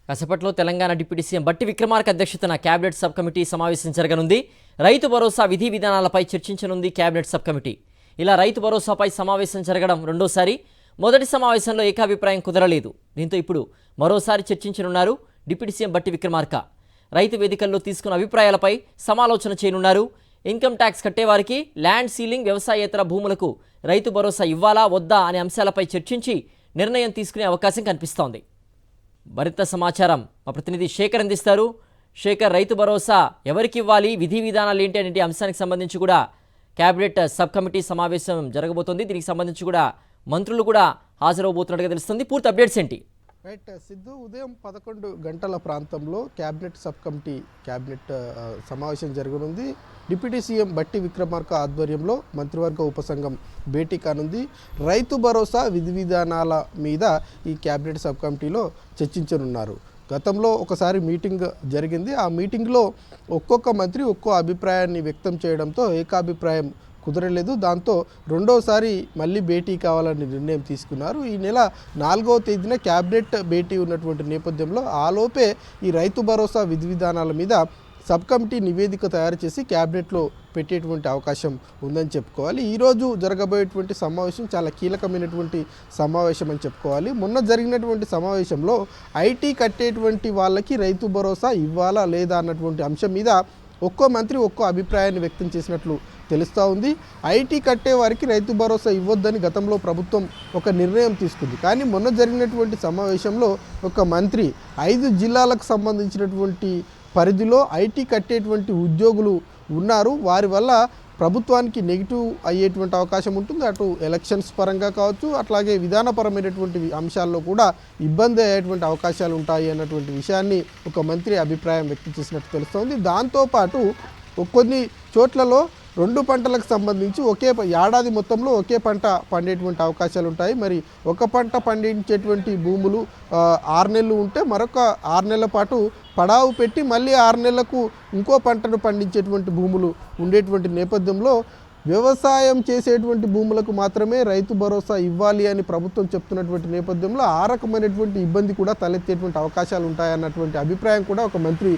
కాసేపట్లో Telangana deputy CM బట్టి విక్రమార్క అధ్యక్షతన కేబినెట్ సబ్ కమిటీ సమావేశం జరగనుంది. రైతు భరోసా విధి విధానాలపై చర్చించనుంది కేబినెట్ సబ్ కమిటీ. ఇలా రైతు భరోసాపై సమావేశం జరగడం రెండోసారి. మొదటి సమావేశంలో ఏకాభిప్రాయం కుదరలేదు. దీంతో ఇప్పుడు మరోసారి చర్చించనున్నారు డిప్యూటీ సీఎం బట్టి విక్రమార్క. రైతు వేదికల్లో తీసుకున్న అభిప్రాయాలపై సమాలోచన చేయనున్నారు. ఇన్కమ్ ట్యాక్స్ కట్టేవారికి, ల్యాండ్ సీలింగ్, వ్యవసాయేతర భూములకు రైతు భరోసా ఇవ్వాలా వద్దా అనే అంశాలపై చర్చించి నిర్ణయం తీసుకునే అవకాశం కనిపిస్తోంది. మరింత సమాచారం మా ప్రతినిధి శేఖర్ అందిస్తారు. శేఖర్, రైతు భరోసా ఎవరికి ఇవ్వాలి, విధి విధానాలు ఏంటి అనే అంశానికి సంబంధించి కూడా కేబినెట్ సబ్ కమిటీ సమావేశం జరగబోతోంది. దీనికి సంబంధించి కూడా మంత్రులు కూడా హాజరవబోతున్నట్టుగా తెలుస్తుంది. పూర్తి అప్డేట్స్ ఏంటి? రైట్ సిద్ధు, ఉదయం 11 గంటల ప్రాంతంలో క్యాబినెట్ సబ్ కమిటీ సమావేశం జరగనుంది. డిప్యూటీ సీఎం బట్టి విక్రమార్క ఆధ్వర్యంలో మంత్రివర్గ ఉపసంఘం భేటీ కానుంది. రైతు భరోసా విధి విధానాల మీద ఈ క్యాబినెట్ సబ్ కమిటీలో చర్చించనున్నారు. గతంలో ఒకసారి మీటింగ్ జరిగింది. ఆ మీటింగ్లో ఒక్కొక్క మంత్రి ఒక్కో అభిప్రాయాన్ని వ్యక్తం చేయడంతో ఏకాభిప్రాయం కుదరలేదు. దాంతో రెండోసారి మళ్ళీ భేటీ కావాలని నిర్ణయం తీసుకున్నారు. ఈ నెల 4వ తేదీన క్యాబినెట్ భేటీ ఉన్నటువంటి నేపథ్యంలో ఆలోపే ఈ రైతు భరోసా విధి విధానాల మీద సబ్ కమిటీ నివేదిక తయారు చేసి క్యాబినెట్లో పెట్టేటువంటి అవకాశం ఉందని చెప్పుకోవాలి. ఈరోజు జరగబోయేటువంటి సమావేశం చాలా కీలకమైనటువంటి సమావేశం అని చెప్పుకోవాలి. మొన్న జరిగినటువంటి సమావేశంలో ఐటీ కట్టేటువంటి వాళ్ళకి రైతు భరోసా ఇవ్వాలా లేదా అన్నటువంటి అంశం మీద ఒక్కో మంత్రి ఒక్కో అభిప్రాయాన్ని వ్యక్తం చేసినట్లు తెలుస్తూ ఉంది. ఐటీ కట్టే వారికి రైతు భరోసా ఇవ్వొద్దని గతంలో ప్రభుత్వం ఒక నిర్ణయం తీసుకుంది. కానీ మొన్న జరిగినటువంటి సమావేశంలో ఒక మంత్రి 5 జిల్లాలకు సంబంధించినటువంటి పరిధిలో ఐటీ కట్టేటువంటి ఉద్యోగులు ఉన్నారు. వారి వల్ల ప్రభుత్వానికి నెగిటివ్ అయ్యేటువంటి అవకాశం ఉంటుంది. అటు ఎలక్షన్స్ పరంగా కావచ్చు, అట్లాగే విధానపరమైనటువంటి అంశాల్లో కూడా ఇబ్బంది అయ్యేటువంటి అవకాశాలు ఉంటాయి అన్నటువంటి విషయాన్ని ఒక మంత్రి అభిప్రాయం వ్యక్తం చేసినట్టు తెలుస్తోంది. దాంతోపాటు కొన్ని చోట్లలో 2 పంటలకు సంబంధించి ఏడాది మొత్తంలో ఒకే పంట పండేటువంటి అవకాశాలు ఉంటాయి. మరి ఒక పంట పండించేటువంటి భూములు 6 నెలలు ఉంటే మరొక 6 నెలల పాటు పడావు పెట్టి మళ్ళీ 6 నెలలకు ఇంకో పంటను పండించేటువంటి భూములు ఉండేటువంటి నేపథ్యంలో వ్యవసాయం చేసేటువంటి భూములకు మాత్రమే రైతు భరోసా ఇవ్వాలి అని ప్రభుత్వం చెప్తున్నటువంటి నేపథ్యంలో ఆ రకమైనటువంటి ఇబ్బంది కూడా తలెత్తేటువంటి అవకాశాలు ఉంటాయన్నటువంటి అభిప్రాయం కూడా ఒక మంత్రి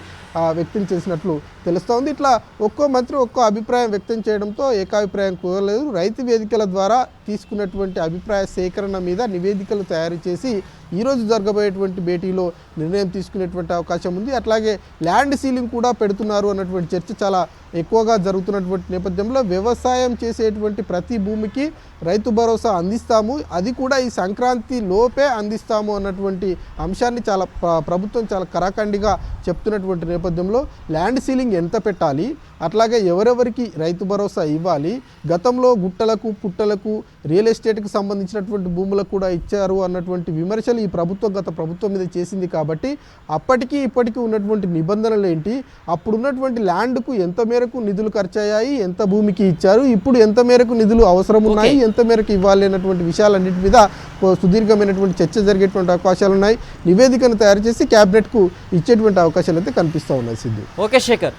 వ్యక్తం చేసినట్లు తెలుస్తోంది. ఇట్లా ఒక్కో మంత్రి ఒక్కో అభిప్రాయం వ్యక్తం చేయడంతో ఏకాభిప్రాయం కుదరలేదు. రైతు వేదికల ద్వారా తీసుకున్నటువంటి అభిప్రాయ సేకరణ మీద నివేదికలు తయారు చేసి ఈరోజు జరగబోయేటువంటి భేటీలో నిర్ణయం తీసుకునేటువంటి అవకాశం ఉంది. అట్లాగే ల్యాండ్ సీలింగ్ కూడా పెడుతున్నారు అన్నటువంటి చర్చ చాలా ఎక్కువగా జరుగుతున్నటువంటి నేపథ్యంలో వ్యవసాయం చేసేటువంటి ప్రతి భూమికి రైతు భరోసా అందిస్తాము, అది కూడా ఈ సంక్రాంతి లోపే అందిస్తాము అన్నటువంటి అంశాన్ని ప్రభుత్వం చాలా కరాఖండిగా చెప్తున్నటువంటి నేపథ్యంలో ల్యాండ్ సీలింగ్ ఎంత పెట్టాలి, అట్లాగే ఎవరెవరికి రైతు భరోసా ఇవ్వాలి, గతంలో గుట్టలకు పుట్టలకు రియల్ ఎస్టేట్కి సంబంధించినటువంటి భూములకు కూడా ఇచ్చారు అన్నటువంటి విమర్శలు ఈ గత ప్రభుత్వం మీద చేసింది. కాబట్టి అప్పటికి ఇప్పటికీ ఉన్నటువంటి నిబంధనలు ఏంటి, అప్పుడున్నటువంటి ల్యాండ్కు ఎంత మేరకు నిధులు ఖర్చయ్యాయి, ఎంత భూమికి ఇచ్చారు, ఇప్పుడు ఎంత మేరకు నిధులు అవసరం ఉన్నాయి, ఎంత మేరకు ఇవ్వాలి అన్నటువంటి విషయాలన్నింటి మీద సుదీర్ఘమైనటువంటి చర్చ జరిగేటువంటి అవకాశాలు ఉన్నాయి. నివేదికను తయారు చేసి క్యాబినెట్కు ఇచ్చేటువంటి అవకాశాలు అయితే కనిపిస్తూ ఉన్నాయి. సిద్ధు. ఓకే శేఖర్.